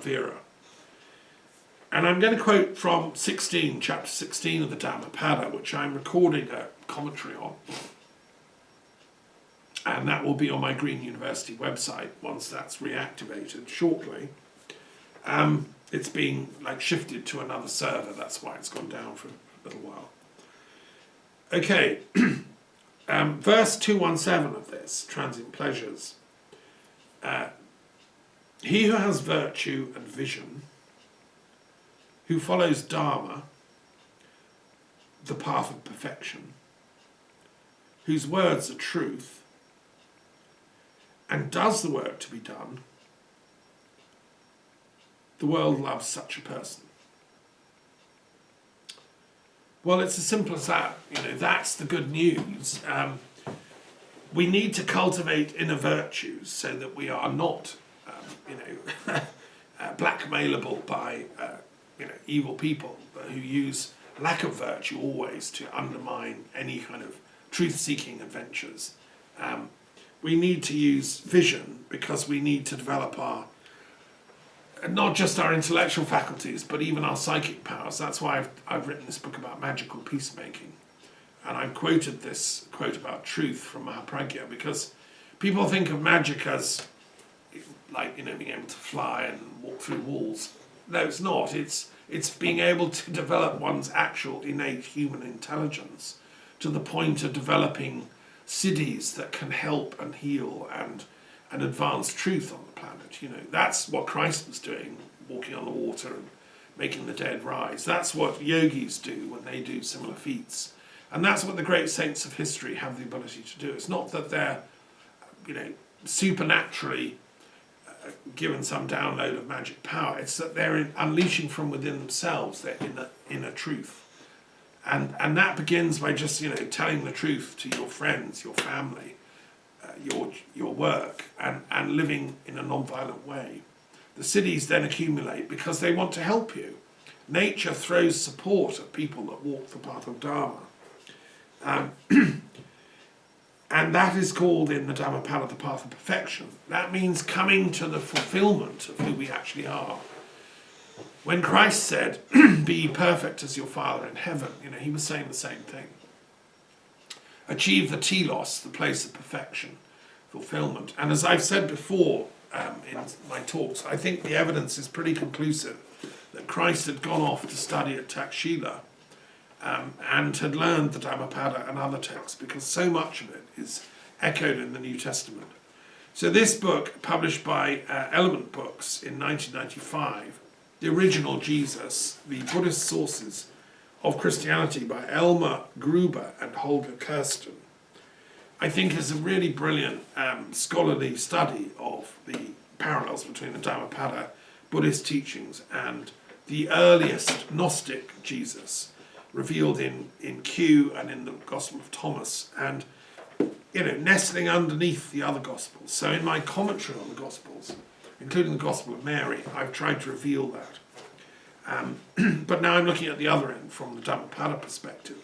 Vera. And I'm going to quote from chapter 16 of the Dhammapada, which I'm recording a commentary on. And that will be on my Green University website once that's reactivated shortly. It's being shifted to another server, that's why it's gone down for a little while. Okay, verse 217 of this, transient pleasures. He who has virtue and vision, who follows Dharma, the path of perfection, whose words are truth, and does the work to be done, the world loves such a person. Well, it's as simple as that. That's the good news. We need to cultivate inner virtues so that we are not, blackmailable by, evil people who use lack of virtue always to undermine any kind of truth-seeking adventures. We need to use vision because we need to develop not just our intellectual faculties, but even our psychic powers. That's why I've written this book about magical peacemaking. And I've quoted this quote about truth from Mahapragya, because people think of magic as being able to fly and walk through walls. No, it's not. It's being able to develop one's actual innate human intelligence to the point of developing siddhis that can help and heal and advance truth on the planet. That's what Christ was doing, walking on the water and making the dead rise. That's what yogis do when they do similar feats. And that's what the great saints of history have the ability to do. It's not that they're, supernaturally given some download of magic power. It's that they're unleashing from within themselves their inner truth. And that begins by just, telling the truth to your friends, your family, your work, and living in a non-violent way. The siddhis then accumulate because they want to help you. Nature throws support at people that walk the path of Dharma. And that is called in the Dhammapada the path of perfection. That means coming to the fulfillment of who we actually are. When Christ said, be perfect as your Father in heaven, he was saying the same thing. Achieve the telos, the place of perfection, fulfillment. And as I've said before in my talks, I think the evidence is pretty conclusive that Christ had gone off to study at Takshila and had learned the Dhammapada and other texts, because so much of it is echoed in the New Testament. So this book, published by Element Books in 1995, The Original Jesus, The Buddhist Sources of Christianity by Elmer Gruber and Holger Kirsten, I think is a really brilliant scholarly study of the parallels between the Dhammapada, Buddhist teachings, and the earliest Gnostic Jesus, revealed in Q and in the Gospel of Thomas, and nestling underneath the other Gospels. So in my commentary on the Gospels, including the Gospel of Mary, I've tried to reveal that. But now I'm looking at the other end from the Dhammapada perspective,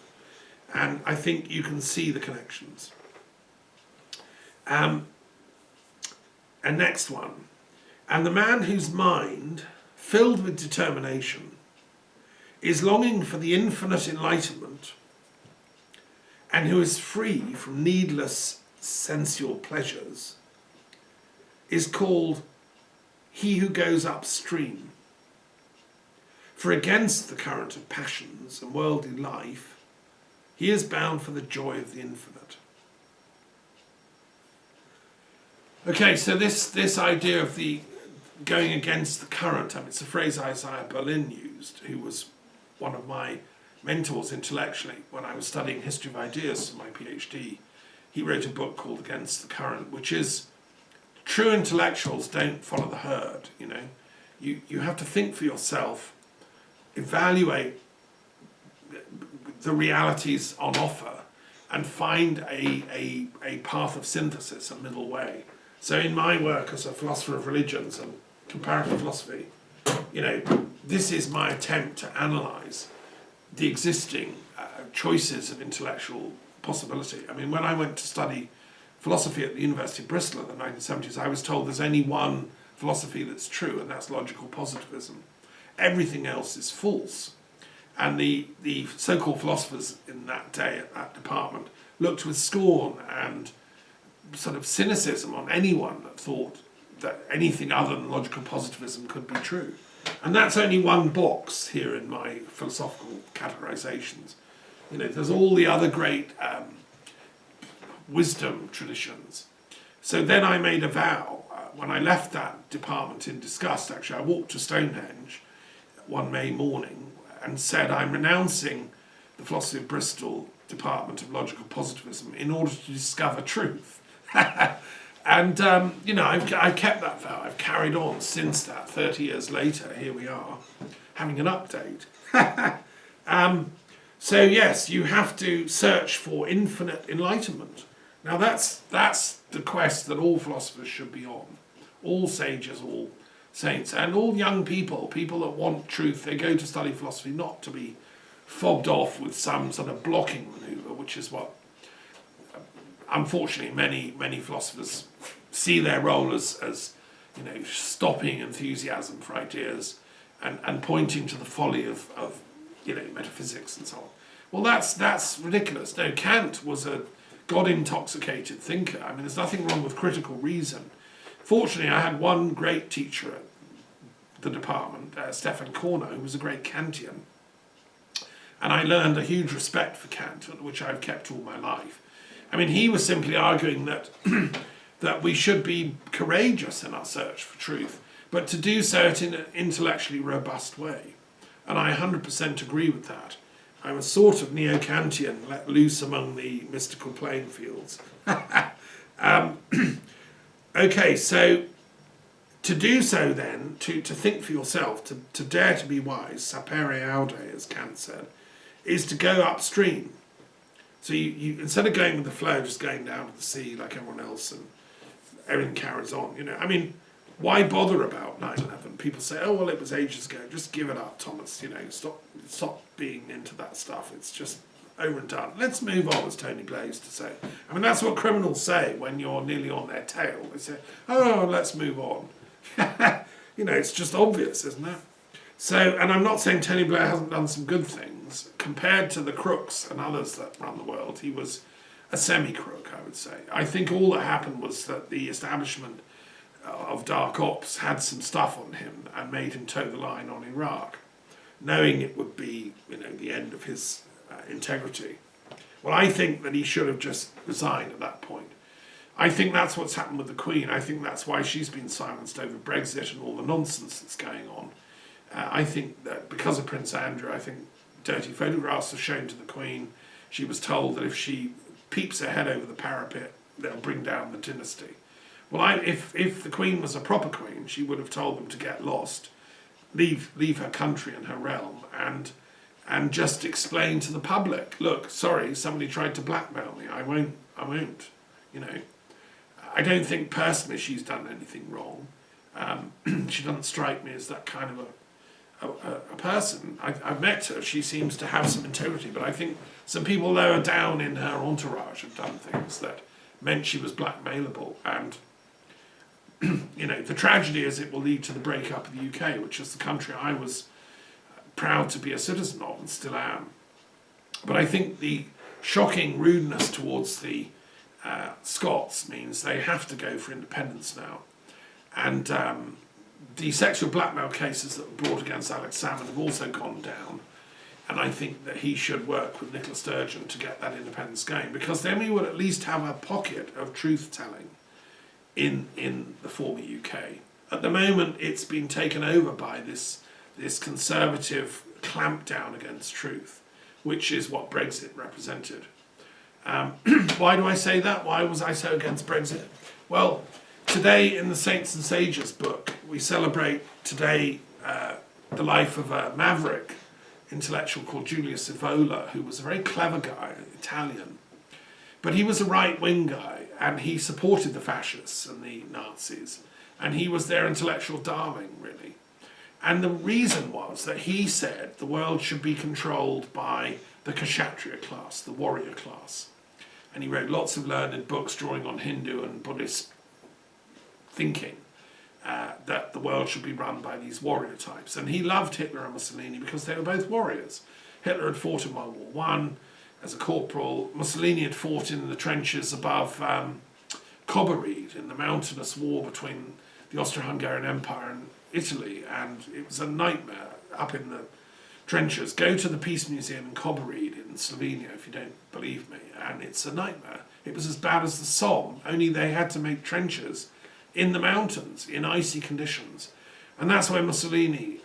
and I think you can see the connections. And next one. And the man whose mind, filled with determination, is longing for the infinite enlightenment, and who is free from needless sensual pleasures, is called he who goes upstream. For against the current of passions and worldly life, he is bound for the joy of the infinite. Okay, so this idea of the going against the current, it's a phrase Isaiah Berlin used, who was one of my mentors intellectually when I was studying history of ideas for my PhD. He wrote a book called Against the Current, which is true intellectuals don't follow the herd. You have to think for yourself, evaluate the realities on offer, and find a path of synthesis, a middle way. So in my work as a philosopher of religions and comparative philosophy, this is my attempt to analyse the existing choices of intellectual possibility. When I went to study philosophy at the University of Bristol in the 1970s, I was told there's only one philosophy that's true, and that's logical positivism. Everything else is false. And the so-called philosophers in that day at that department looked with scorn and sort of cynicism on anyone that thought that anything other than logical positivism could be true. And that's only one box here in my philosophical categorizations. You know, there's all the other great wisdom traditions. So then I made a vow. When I left that department in disgust, actually, I walked to Stonehenge one May morning and said, I'm renouncing the Philosophy of Bristol Department of Logical Positivism in order to discover truth. And, you know, I've kept that vow. I've carried on since that. 30 years later, here we are, having an update. So, yes, you have to search for infinite enlightenment. Now, that's the quest that all philosophers should be on. All sages, all saints, and all young people, people that want truth, they go to study philosophy not to be fobbed off with some sort of blocking maneuver, which is what, unfortunately, many philosophers see their role as you know, stopping enthusiasm for ideas and pointing to the folly of you know, metaphysics and so on. Well, that's ridiculous. No, Kant was a God-intoxicated thinker. I mean, there's nothing wrong with critical reason. Fortunately, I had one great teacher at the department, Stefan Corner, who was a great Kantian. And I learned a huge respect for Kant, which I've kept all my life. I mean, he was simply arguing that, that we should be courageous in our search for truth, but to do so in an intellectually robust way. And I 100% agree with that. I'm a sort of neo-Kantian, let loose among the mystical playing fields. Okay, so to do so then, to think for yourself, to dare to be wise, sapere aude, as Kant said, is to go upstream. So you instead of going with the flow, just going down to the sea like everyone else and everything carries on, you know. I mean, why bother about 9/11? People say, oh, well, it was ages ago. Just give it up, Thomas, you know, stop being into that stuff. It's just over and done. Let's move on, as Tony Blair used to say. I mean, that's what criminals say when you're nearly on their tail. They say, oh, let's move on. You know, it's just obvious, isn't it? So, and I'm not saying Tony Blair hasn't done some good things. Compared to the crooks and others that run the world, he was a semi-crook, I would say. I think all that happened was that the establishment of dark ops had some stuff on him and made him toe the line on Iraq, knowing it would be, you know, the end of his integrity. Well, I think that he should have just resigned at that point. I think that's what's happened with the Queen. I think that's why she's been silenced over Brexit and all the nonsense that's going on. I think that because of Prince Andrew, I think dirty photographs are shown to the Queen. She was told that if she peeps her head over the parapet, they'll bring down the dynasty. Well, if the Queen was a proper Queen, she would have told them to get lost, leave her country and her realm, and just explain to the public, look, sorry, somebody tried to blackmail me. I won't, you know. I don't think personally she's done anything wrong. She doesn't strike me as that kind of a person. I've met her. She seems to have some integrity, but I think some people lower down in her entourage have done things that meant she was blackmailable. And you know, the tragedy is it will lead to the breakup of the UK, which is the country I was proud to be a citizen of and still am. But I think the shocking rudeness towards the Scots means they have to go for independence now. And the sexual blackmail cases that were brought against Alex Salmond have also gone down. And I think that he should work with Nicola Sturgeon to get that independence going, because then we would at least have a pocket of truth-telling in the former UK. At the moment, it's been taken over by this conservative clampdown against truth, which is what Brexit represented. Why do I say that? Why was I so against Brexit? Well, today in the Saints and Sages book, we celebrate today the life of a maverick intellectual called Julius Evola, who was a very clever guy, Italian. But he was a right-wing guy, and he supported the fascists and the Nazis, and he was their intellectual darling, really. And the reason was that he said the world should be controlled by the Kshatriya class, the warrior class. And he wrote lots of learned books drawing on Hindu and Buddhist thinking. that the world should be run by these warrior types. And he loved Hitler and Mussolini because they were both warriors. Hitler had fought in World War One as a corporal. Mussolini had fought in the trenches above Covert in the mountainous war between the Austro-Hungarian Empire and Italy, and it was a nightmare up in the trenches. Go to the Peace Museum in Covert in Slovenia if you don't believe me, and it's a nightmare. It was as bad as the Somme, only they had to make trenches in the mountains in icy conditions, and that's where Mussolini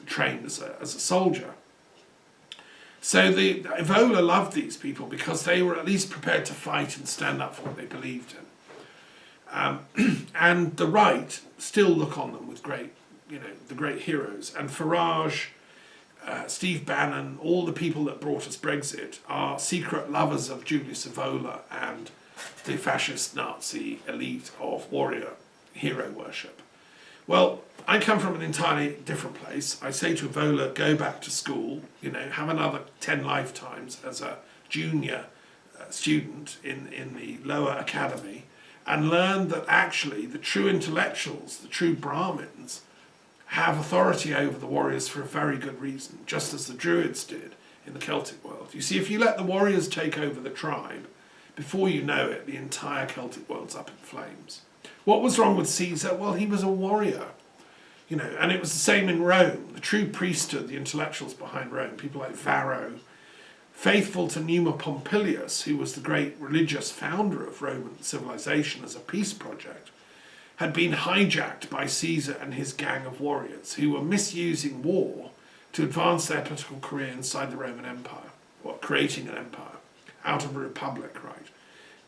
trained as a soldier. So the Evola loved these people because they were at least prepared to fight and stand up for what they believed in. And the right still look on them with great, the great heroes. And Farage, Steve Bannon, all the people that brought us Brexit are secret lovers of Julius Evola and the fascist Nazi elite of warrior hero worship. Well, I come from an entirely different place. I say to Evola, go back to school, have another 10 lifetimes as a junior student in the lower academy, and learn that actually the true intellectuals, the true Brahmins, have authority over the warriors for a very good reason, just as the Druids did in the Celtic world. You see, if you let the warriors take over the tribe, before you know it, the entire Celtic world's up in flames. What was wrong with Caesar? Well, he was a warrior, and it was the same in Rome. The true priesthood, the intellectuals behind Rome, people like Varro, faithful to Numa Pompilius, who was the great religious founder of Roman civilization as a peace project, had been hijacked by Caesar and his gang of warriors who were misusing war to advance their political career inside the Roman Empire, or creating an empire out of a republic, right?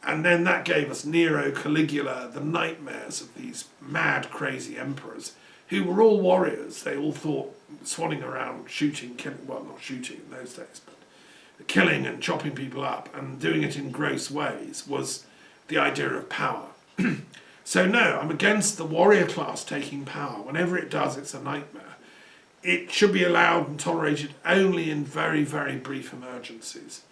And then that gave us Nero, Caligula, the nightmares of these mad, crazy emperors who were all warriors. They all thought swanning around, shooting, killing, well, not shooting in those days, but killing and chopping people up and doing it in gross ways was the idea of power. So no, I'm against the warrior class taking power. Whenever it does, it's a nightmare. It should be allowed and tolerated only in very, very brief emergencies,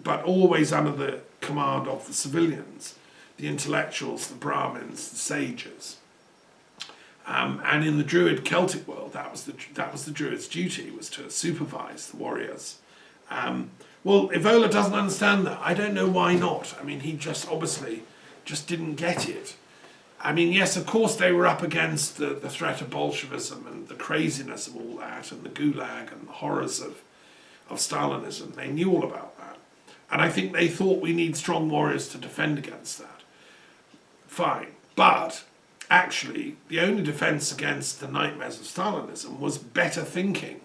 but always under the command of the civilians, the intellectuals, the Brahmins, the sages. And in the Druid Celtic world, that was the Druid's duty, was to supervise the warriors. Well, Evola doesn't understand that. I don't know why not. I mean, he just obviously just didn't get it. I mean, yes, of course they were up against the threat of Bolshevism and the craziness of all that and the Gulag and the horrors of Stalinism. They knew all about that. And I think they thought we need strong warriors to defend against that. Fine. But actually, the only defense against the nightmares of Stalinism was better thinking,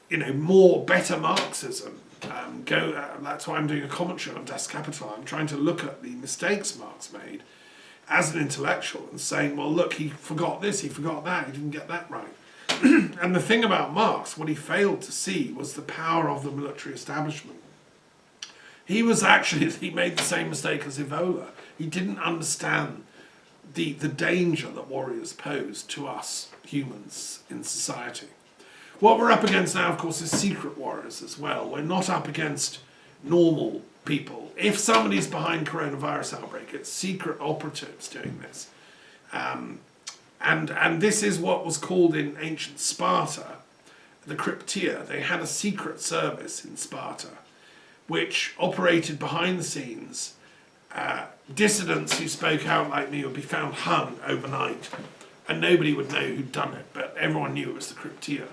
better Marxism. That's why I'm doing a commentary on Das Kapital. I'm trying to look at the mistakes Marx made as an intellectual and saying, well, look, he forgot this, he forgot that, he didn't get that right. And the thing about Marx, what he failed to see was the power of the military establishment. He made the same mistake as Evola. He didn't understand the danger that warriors pose to us humans in society. What we're up against now, of course, is secret warriors as well. We're not up against normal people. If somebody's behind coronavirus outbreak, it's secret operatives doing this. And this is what was called in ancient Sparta the cryptia. They had a secret service in Sparta which operated behind the scenes. Dissidents who spoke out like me would be found hung overnight and nobody would know who'd done it, but everyone knew it was the cryptia.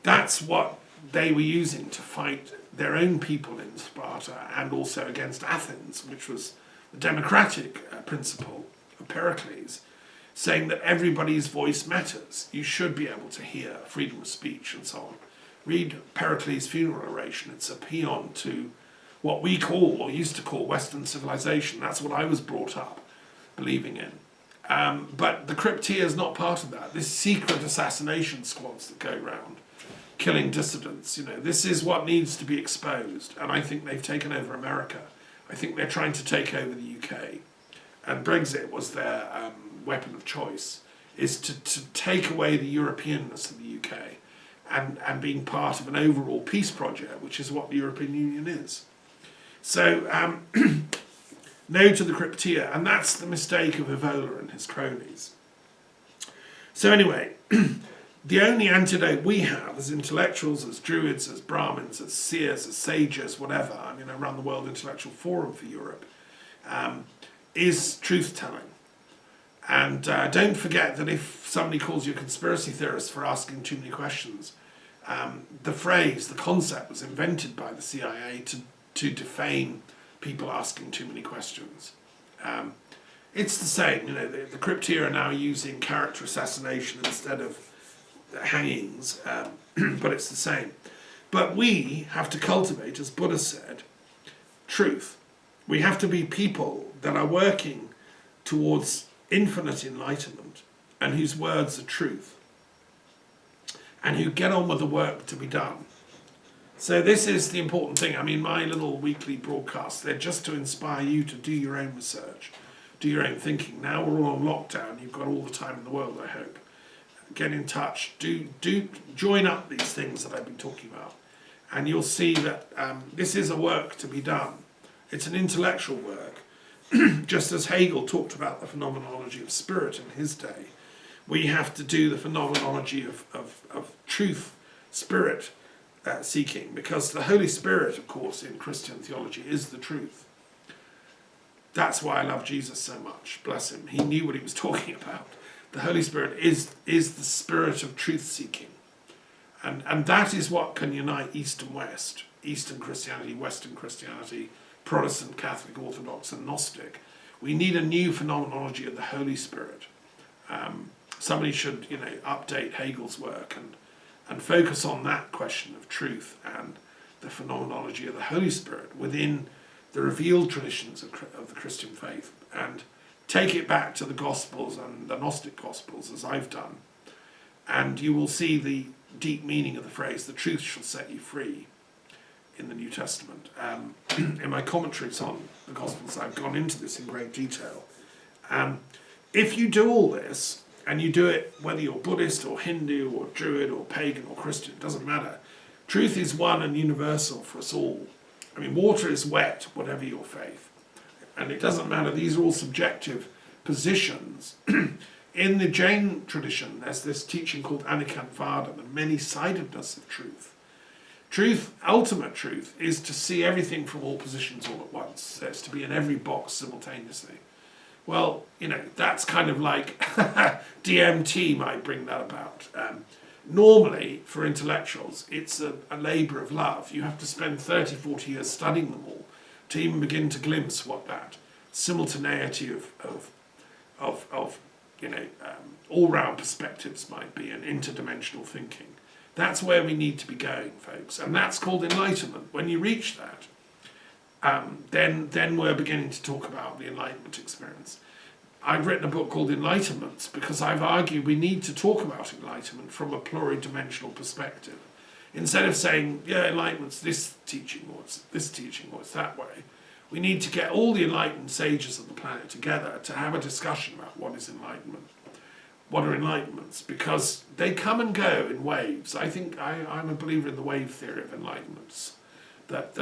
That's what they were using to fight their own people in Sparta and also against Athens, which was the democratic principle of Pericles, saying that everybody's voice matters. You should be able to hear freedom of speech and so on. Read Pericles' funeral oration. It's a paean to what we call, or used to call, Western civilization. That's what I was brought up believing in. But the cryptia is not part of that. This secret assassination squads that go around killing dissidents, this is what needs to be exposed. And I think they've taken over America. I think they're trying to take over the UK. And Brexit was their weapon of choice, is to take away the Europeanness of the UK and being part of an overall peace project, which is what the European Union is. So, no to the cryptia, and that's the mistake of Evola and his cronies. So anyway, the only antidote we have as intellectuals, as druids, as Brahmins, as seers, as sages, whatever, I mean, I run the World Intellectual Forum for Europe, is truth-telling. And don't forget that if somebody calls you a conspiracy theorist for asking too many questions, the phrase, the concept was invented by the CIA to defame people asking too many questions. It's the same, you know, the crypt here are now using character assassination instead of hangings, but it's the same. But we have to cultivate, as Buddha said, truth. We have to be people that are working towards infinite enlightenment and whose words are truth and who get on with the work to be done. So this is the important thing. I mean, my little weekly broadcasts, they're just to inspire you to do your own research, do your own thinking. Now we're all on lockdown, you've got all the time in the world, I hope. Get in touch, do join up these things that I've been talking about, and you'll see that this is a work to be done. It's an intellectual work. Just as Hegel talked about the phenomenology of spirit in his day, we have to do the phenomenology of truth, spirit seeking, because the Holy Spirit, of course, in Christian theology is the truth. That's why I love Jesus so much, bless him. He knew what he was talking about. The Holy Spirit is the spirit of truth seeking. And that is what can unite East and West, Eastern Christianity, Western Christianity, Protestant, Catholic, Orthodox, and Gnostic. We need a new phenomenology of the Holy Spirit. Somebody should, you know, update Hegel's work and focus on that question of truth and the phenomenology of the Holy Spirit within the revealed traditions of the Christian faith, and take it back to the Gospels and the Gnostic Gospels, as I've done, and you will see the deep meaning of the phrase, the truth shall set you free, in the New Testament. In my commentaries on the Gospels, I've gone into this in great detail. If you do all this, and you do it whether you're Buddhist or Hindu or Druid or pagan or Christian, it doesn't matter. Truth is one and universal for us all. I mean, water is wet, whatever your faith. And it doesn't matter, these are all subjective positions. In the Jain tradition, there's this teaching called Anikantavada, the many-sidedness of truth. Truth, ultimate truth, is to see everything from all positions all at once. So it's to be in every box simultaneously. Well, you know, that's kind of like DMT might bring that about. Normally, for intellectuals, it's a labour of love. You have to spend 30, 40 years studying them all to even begin to glimpse what that simultaneity of you know, all-round perspectives might be, and interdimensional thinking. That's where we need to be going, folks, and that's called enlightenment. When you reach that, then we're beginning to talk about the enlightenment experience. I've written a book called Enlightenments because I've argued we need to talk about enlightenment from a pluridimensional perspective. Instead of saying, yeah, enlightenment's this teaching, or it's this teaching, or it's that way, we need to get all the enlightened sages of the planet together to have a discussion about what is enlightenment. What are enlightenments? Because they come and go in waves. I think I'm a believer in the wave theory of enlightenments, that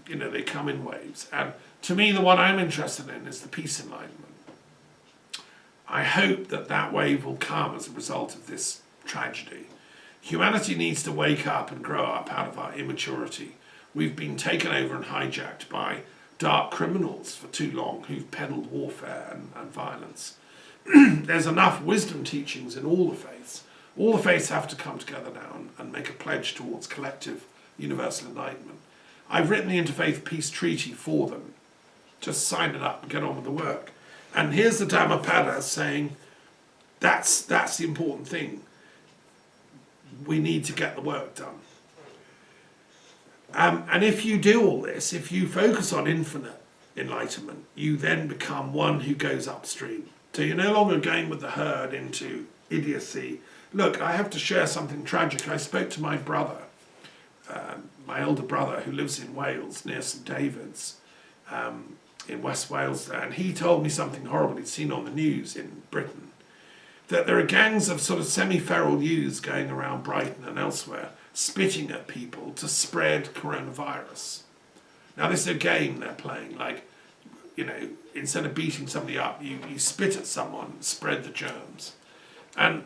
you know, they come in waves. And to me, the one I'm interested in is the peace enlightenment. I hope that wave will come as a result of this tragedy. Humanity needs to wake up and grow up out of our immaturity. We've been taken over and hijacked by dark criminals for too long who've peddled warfare and violence. There's enough wisdom teachings in all the faiths. All the faiths have to come together now and make a pledge towards collective universal enlightenment. I've written the Interfaith Peace Treaty for them. Just sign it up and get on with the work. And here's the Dhammapada saying that's the important thing. We need to get the work done. And if you do all this, if you focus on infinite enlightenment, you then become one who goes upstream. So you're no longer going with the herd into idiocy. Look, I have to share something tragic. I spoke to my brother, my elder brother, who lives in Wales, near St David's, in West Wales there, and he told me something horrible he'd seen on the news in Britain, that there are gangs of sort of semi-feral youths going around Brighton and elsewhere, spitting at people to spread coronavirus. Now this is a game they're playing, like, you know, instead of beating somebody up, you spit at someone and spread the germs. And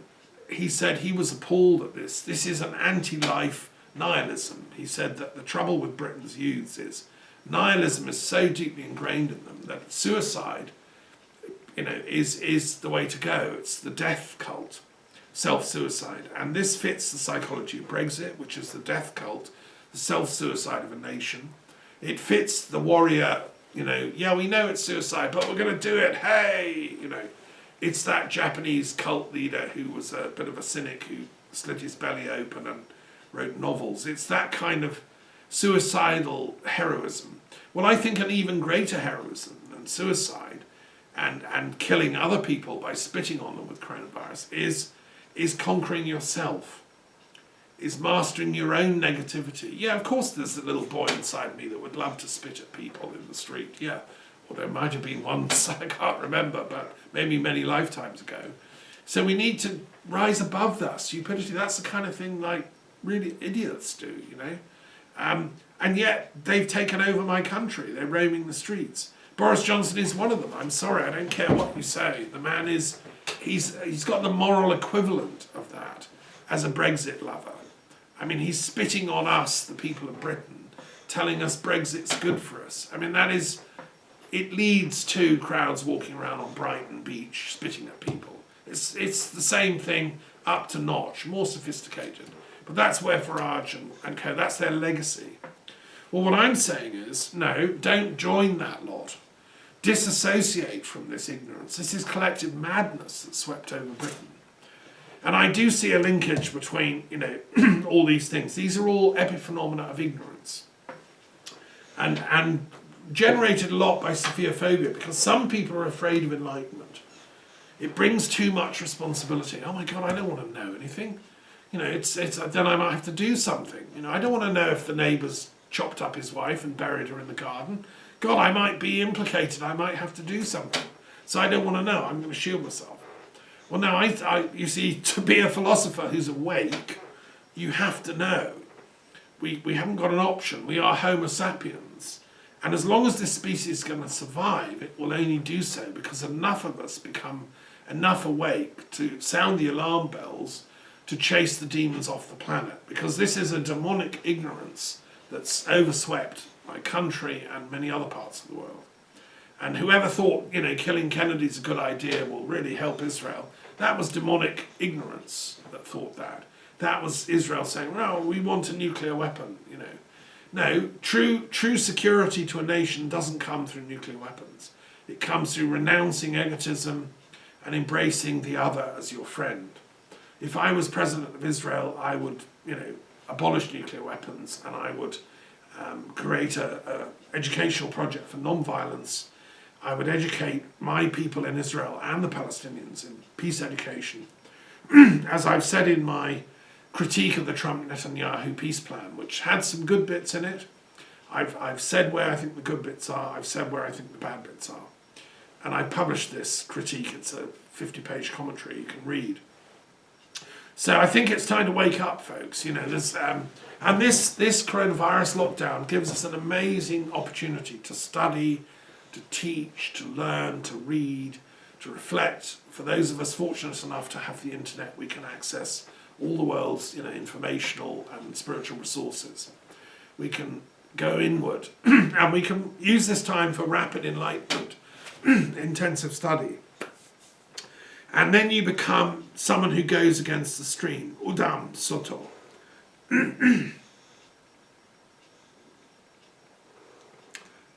he said he was appalled at this. This is an anti-life nihilism. He said that the trouble with Britain's youths is nihilism is so deeply ingrained in them that suicide, is the way to go. It's the death cult, self-suicide. And this fits the psychology of Brexit, which is the death cult, the self-suicide of a nation. It fits the warrior, yeah, we know it's suicide, but we're going to do it, hey, It's that Japanese cult leader who was a bit of a cynic who slit his belly open and wrote novels. It's that kind of suicidal heroism. Well, I think an even greater heroism than suicide and killing other people by spitting on them with coronavirus is conquering yourself, is mastering your own negativity. Yeah, of course there's a little boy inside me that would love to spit at people in the street, yeah. Or there might have been once, I can't remember, but maybe many lifetimes ago. So we need to rise above that stupidity. That's the kind of thing like really idiots do, And yet they've taken over my country. They're roaming the streets. Boris Johnson is one of them. I'm sorry, I don't care what you say. The man he's got the moral equivalent of that as a Brexit lover. I mean, he's spitting on us, the people of Britain, telling us Brexit's good for us. I mean, it leads to crowds walking around on Brighton Beach spitting at people. It's the same thing up to notch, more sophisticated. But that's where Farage and co, that's their legacy. Well, what I'm saying is, no, don't join that lot. Disassociate from this ignorance. This is collective madness that swept over Britain. And I do see a linkage between, all these things. These are all epiphenomena of ignorance. And generated a lot by Sophiaphobia, because some people are afraid of enlightenment. It brings too much responsibility. Oh my God, I don't want to know anything. Then I might have to do something. I don't want to know if the neighbour's chopped up his wife and buried her in the garden. God, I might be implicated. I might have to do something. So I don't want to know. I'm going to shield myself. Well, now, you see, to be a philosopher who's awake, you have to know. We haven't got an option. We are Homo sapiens. And as long as this species is going to survive, it will only do so because enough of us become enough awake to sound the alarm bells to chase the demons off the planet. Because this is a demonic ignorance that's overswept my country and many other parts of the world. And whoever thought, killing Kennedy's a good idea will really help Israel, that was demonic ignorance that thought that. That was Israel saying, well, we want a nuclear weapon, No, true security to a nation doesn't come through nuclear weapons. It comes through renouncing egotism and embracing the other as your friend. If I was president of Israel, I would, abolish nuclear weapons, and I would create a educational project for non-violence. I would educate my people in Israel and the Palestinians in peace education. As I've said in my critique of the Trump-Netanyahu peace plan, which had some good bits in it. I've said where I think the good bits are, I've said where I think the bad bits are. And I published this critique, it's a 50-page commentary you can read. So I think it's time to wake up, folks. This coronavirus lockdown gives us an amazing opportunity to study, to teach, to learn, to read, to reflect. For those of us fortunate enough to have the internet, we can access all the world's informational and spiritual resources. We can go inward and we can use this time for rapid enlightenment, intensive study. And then you become someone who goes against the stream, udam soto. And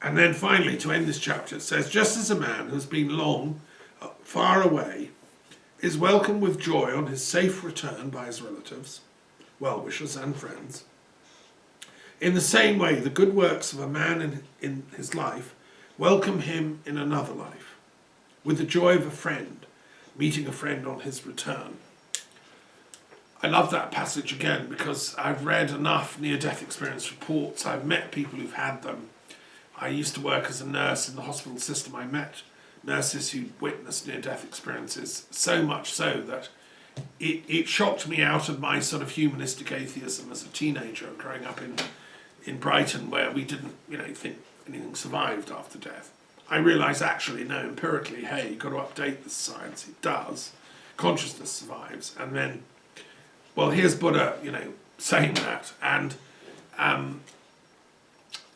then finally, to end this chapter, it says, just as a man who's been long far away is welcomed with joy on his safe return by his relatives, well-wishers and friends, in the same way the good works of a man in his life welcome him in another life, with the joy of a friend, meeting a friend on his return. I love that passage again because I've read enough near-death experience reports. I've met people who've had them. I used to work as a nurse in the hospital system. I met nurses who witnessed near-death experiences, so much so that it shocked me out of my sort of humanistic atheism as a teenager growing up in Brighton, where we didn't think anything survived after death. I realised actually, no, empirically, hey, you've got to update the science. It does. consciousness survives. And then, well, here's Buddha, saying that. And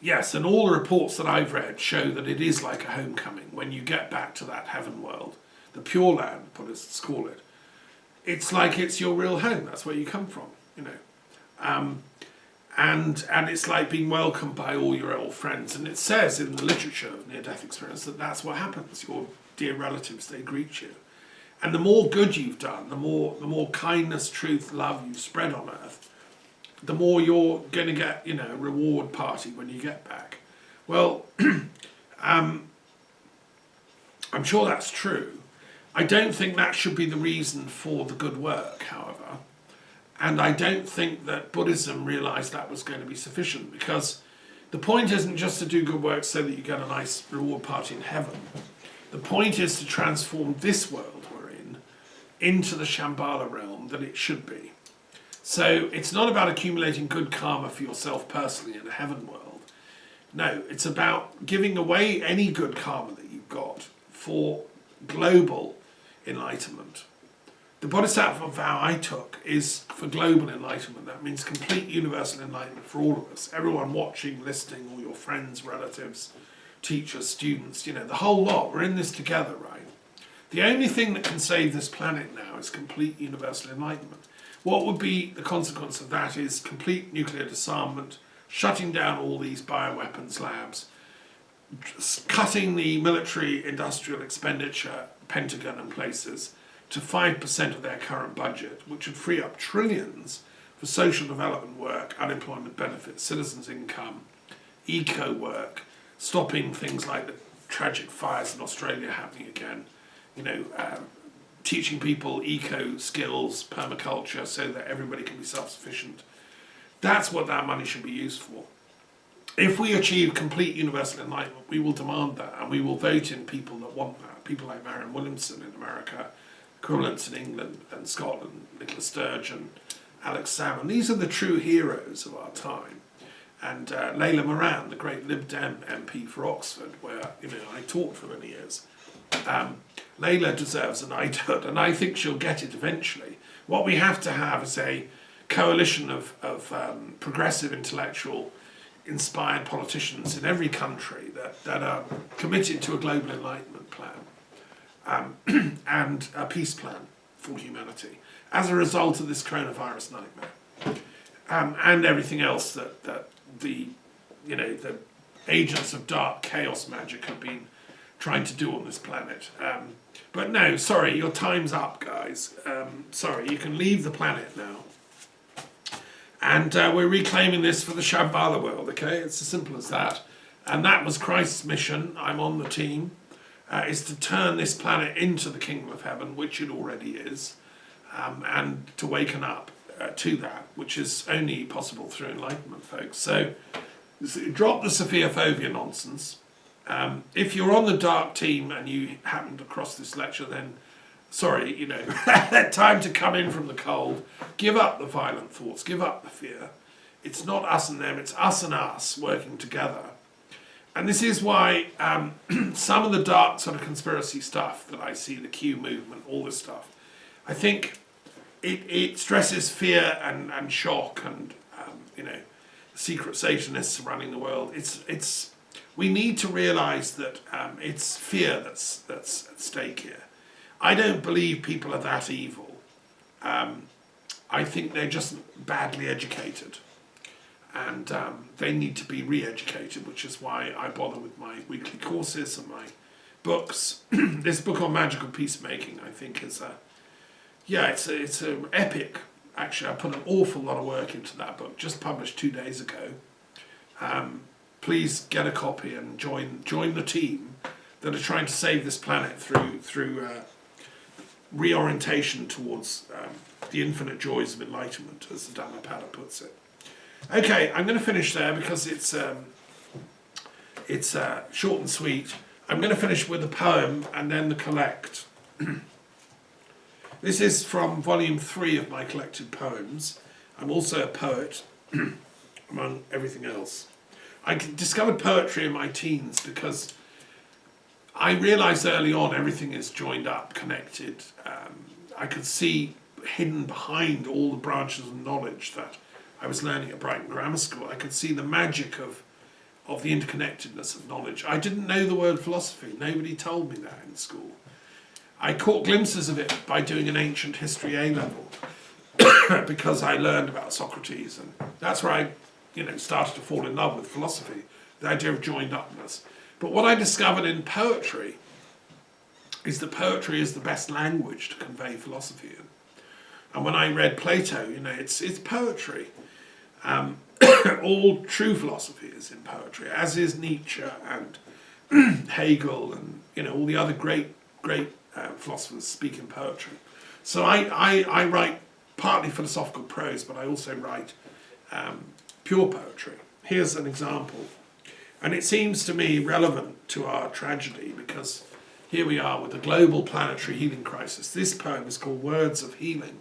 yes, and all the reports that I've read show that it is like a homecoming when you get back to that heaven world, the Pure Land, Buddhists call it. It's like it's your real home. That's where you come from, and it's like being welcomed by all your old friends. And it says in the literature of near-death experience that that's what happens. Your dear relatives, they greet you. And the more good you've done, the more kindness, truth, love you've spread on earth, the more you're going to get, a reward party when you get back. Well, I'm sure that's true. I don't think that should be the reason for the good work, however. And I don't think that Buddhism realised that was going to be sufficient, because the point isn't just to do good work so that you get a nice reward party in heaven. The point is to transform this world we're in into the Shambhala realm that it should be. So it's not about accumulating good karma for yourself personally in a heaven world. No, it's about giving away any good karma that you've got for global enlightenment. The Bodhisattva vow I took is for global enlightenment. That means complete universal enlightenment for all of us. Everyone watching, listening, all your friends, relatives, teachers, students, the whole lot. We're in this together, right? The only thing that can save this planet now is complete universal enlightenment. What would be the consequence of that is complete nuclear disarmament, shutting down all these bioweapons labs, cutting the military industrial expenditure, Pentagon and places, to 5% of their current budget, which would free up trillions for social development work, unemployment benefits, citizens' income, eco work, stopping things like the tragic fires in Australia happening again, teaching people eco skills, permaculture, so that everybody can be self-sufficient. That's what that money should be used for. If we achieve complete universal enlightenment, we will demand that, and we will vote in people that want that. People like Marianne Williamson in America, equivalents in England and Scotland, Nicola Sturgeon, Alex Salmon. These are the true heroes of our time. And Layla Moran, the great Lib Dem MP for Oxford, where I taught for many years. Layla deserves a knighthood, and I think she'll get it eventually. What we have to have is a coalition of progressive, intellectual, inspired politicians in every country that are committed to a global enlightenment plan and a peace plan for humanity as a result of this coronavirus nightmare and everything else that the agents of dark chaos magic have been trying to do on this planet. But no, sorry, your time's up, guys. Sorry, you can leave the planet now. And we're reclaiming this for the Shambhala world, okay? It's as simple as that. And that was Christ's mission. I'm on the team. Is to turn this planet into the kingdom of heaven, which it already is, and to waken up to that, which is only possible through enlightenment, folks. So drop the Sophiaphobia nonsense. If you're on the dark team and you happen to cross this lecture, then sorry, time to come in from the cold. Give up the violent thoughts, give up the fear. It's not us and them, it's us and us working together. And this is why some of the dark sort of conspiracy stuff that I see, the Q movement, all this stuff, I think it stresses fear and shock and, secret Satanists running the world. We need to realise that it's fear that's at stake here. I don't believe people are that evil. I think they're just badly educated. And they need to be re-educated, which is why I bother with my weekly courses and my books. This book on magical peacemaking, I think, is it's an epic. Actually, I put an awful lot of work into that book, just published 2 days ago. Please get a copy and join the team that are trying to save this planet through reorientation towards the infinite joys of enlightenment, as the Dhammapada puts it. Okay, I'm going to finish there because it's short and sweet. I'm going to finish with a poem and then the collect. This is from volume 3 of my collected poems. I'm also a poet, among everything else. I discovered poetry in my teens because I realised early on everything is joined up, connected. I could see hidden behind all the branches of knowledge that I was learning at Brighton Grammar School. I could see the magic of the interconnectedness of knowledge. I didn't know the word philosophy. Nobody told me that in school. I caught glimpses of it by doing an ancient history A-level because I learned about Socrates, and that's where I started to fall in love with philosophy, the idea of joined-upness. But what I discovered in poetry is that poetry is the best language to convey philosophy in. And when I read Plato, it's poetry. All true philosophy is in poetry, as is Nietzsche and Hegel and all the other great philosophers speak in poetry. So I write partly philosophical prose, but I also write pure poetry. Here's an example, and it seems to me relevant to our tragedy because here we are with the global planetary healing crisis. This poem is called Words of Healing.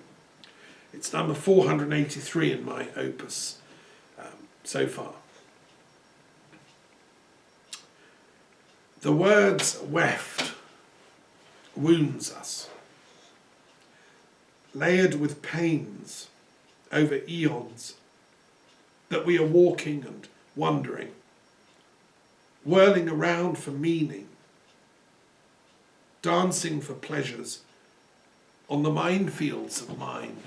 It's number 483 in my opus so far. The words weft wounds us, layered with pains over eons that we are walking and wondering, whirling around for meaning, dancing for pleasures on the minefields of mind.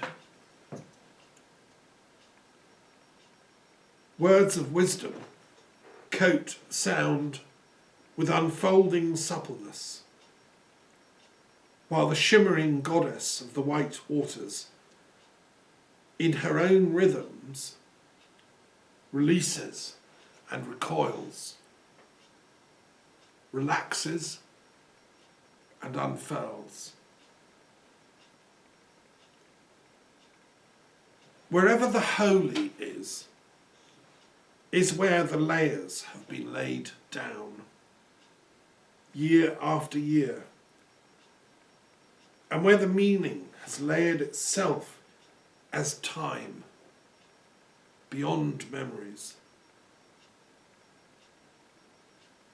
Words of wisdom coat sound with unfolding suppleness, while the shimmering goddess of the white waters, in her own rhythms, releases and recoils, relaxes and unfurls. Wherever the holy is where the layers have been laid down, year after year, and where the meaning has layered itself as time, beyond memories,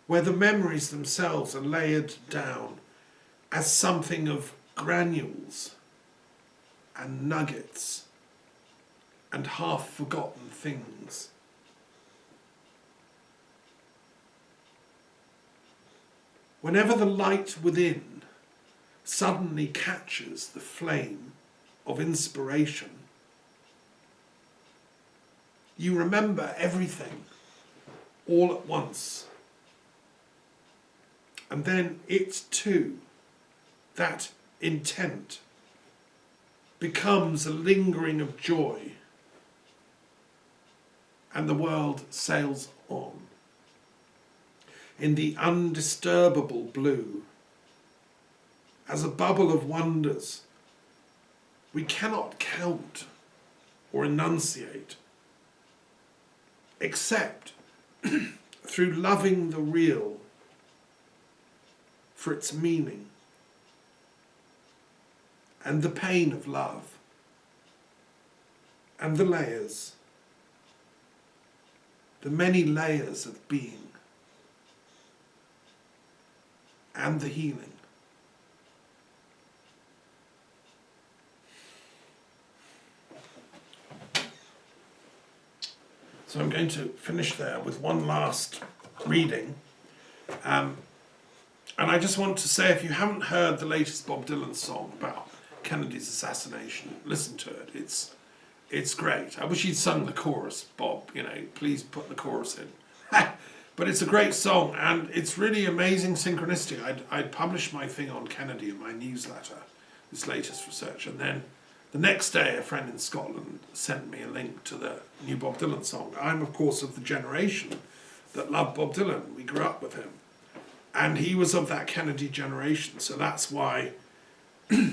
where the memories themselves are layered down as something of granules and nuggets and half-forgotten things. Whenever the light within suddenly catches the flame of inspiration, you remember everything all at once. And then it too, that intent, becomes a lingering of joy, and the world sails on in the undisturbable blue, as a bubble of wonders we cannot count or enunciate, except through loving the real for its meaning and the pain of love and the layers, the many layers of being and the healing. So I'm going to finish there with one last reading. And I just want to say, if you haven't heard the latest Bob Dylan song about Kennedy's assassination, listen to it. It's great. I wish you'd sung the chorus, Bob. Please put the chorus in. But it's a great song, and it's really amazing synchronicity. I'd published my thing on Kennedy in my newsletter, this latest research, and then the next day a friend in Scotland sent me a link to the new Bob Dylan song. I'm, of course, of the generation that loved Bob Dylan. We grew up with him. And he was of that Kennedy generation, so that's why, yeah.